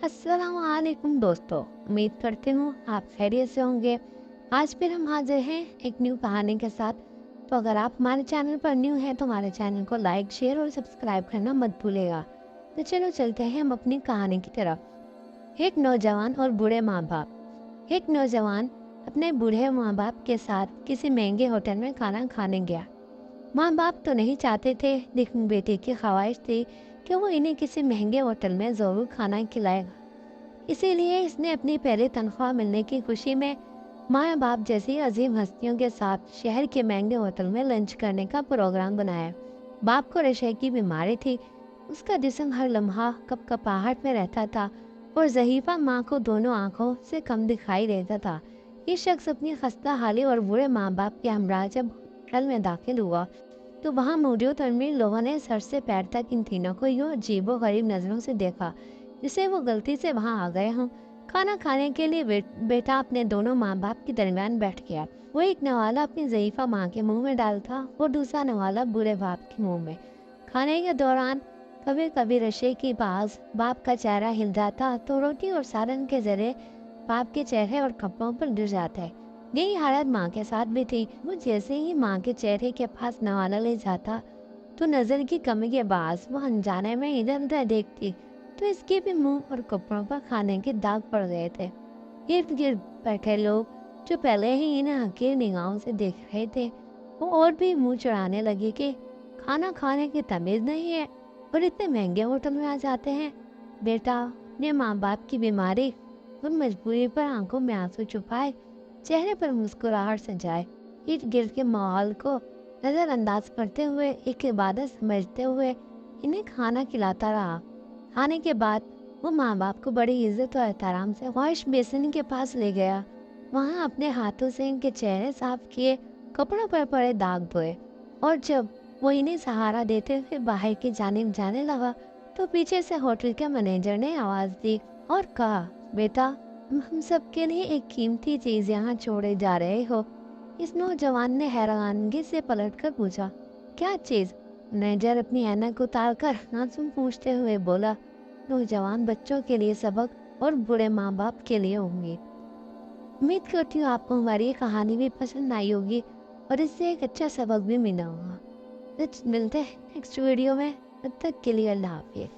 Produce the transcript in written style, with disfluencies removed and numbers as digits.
अस्सलाम वालेकुम दोस्तों, उम्मीद करती हूँ आप खैरियत से होंगे। आज फिर हम हाजिर हैं एक न्यू कहानी के साथ। तो अगर आप हमारे चैनल पर न्यू हैं तो हमारे चैनल को लाइक, शेयर और सब्सक्राइब करना मत भूलिएगा। तो चलो चलते हैं हम अपनी कहानी की तरफ। एक नौजवान और बूढ़े माँ बाप। एक नौजवान अपने बूढ़े माँ बाप के साथ किसी महंगे होटल में खाना खाने गया। माँ बाप तो नहीं चाहते थे, लेकिन बेटे की ख्वाहिश थी कि वो इन्हें किसी महंगे होटल में ज़रूर खाना खिलाएगा। इसीलिए इसने अपनी पहली तनख्वाह मिलने की खुशी में माँ बाप जैसी अजीम हस्तियों के साथ शहर के महंगे होटल में लंच करने का प्रोग्राम बनाया। बाप को नशे की बीमारी थी। उसका जिस्म हर लम्हा कपकपाहट में रहता था और ज़हीफ़ा माँ को दोनों आंखों से कम दिखाई देता था। ये शख्स अपनी खस्ता हाली और बुरे माँ बाप के हमरा जब होटल में दाखिल हुआ तो वहाँ मौजूद अमीर लोगों ने सर से पैर तक इन तीनों को यूँ अजीबो गरीब नज़रों से देखा, जिसे वो गलती से वहाँ आ गए हों। खाना खाने के लिए बेटा अपने दोनों माँ बाप के दरमियान बैठ गया। वो एक नवाला अपनी ज़ईफ़ा माँ के मुंह में डालता और दूसरा नवाला बुरे बाप के मुंह में। खाने के दौरान कभी कभी रशे की बाज बाप का चेहरा हिल जाता तो रोटी और सालन के जरिए बाप के चेहरे और कपड़ों पर गिर जाता। यही हालत माँ के साथ भी थी। वो जैसे ही माँ के चेहरे के पास नवाला ले जाता तो नजर की कमी के बास वो अनजाने में इधर उधर देखती तो इसके भी मुंह और कपड़ों पर खाने के दाग पड़ गए थे। इर्द गिर्द बैठे लोग जो पहले ही इन्हें हकीर निगाहों से देख रहे थे, वो और भी मुंह चढ़ाने लगे कि खाना खाने की तमीज नहीं है और इतने महंगे होटल में आ जाते हैं। बेटा अपने माँ बाप की बीमारी और मजबूरी पर आंखों में आंसू छुपाए, चेहरे पर मुस्कुराहट सजाए, इर्द गिर्द के माहौल को नज़रअंदाज करते हुए एक इबादत समझते हुए इन्हें खाना खिलाता रहा। खाने के बाद वो माँ बाप को बड़ी इज्जत और एहतराम से वॉश बेसिन के पास ले गया। वहाँ अपने हाथों से इनके चेहरे साफ किए, कपड़ों पर पड़े दाग धोए और जब वो इन्हें सहारा देते हुए बाहर की जानिब जाने लगा तो पीछे से होटल के मैनेजर ने आवाज़ दी और कहा, बेटा हम सब के लिए एक कीमती चीज़ यहाँ छोड़े जा रहे हो। इस नौजवान ने हैरानगी से पलटकर पूछा, क्या चीज़? मैनेजर अपनी ऐनक उतारकर मासूम पूछते हुए बोला, नौजवान बच्चों के लिए सबक और बुरे माँ बाप के लिए उम्मीद। उम्मीद करती हूँ आपको हमारी ये कहानी भी पसंद आई होगी और इससे एक अच्छा सबक भी मिला होगा। तो मिलते हैं नेक्स्ट वीडियो में, तब तक के लिए अल्लाह हाफिज़।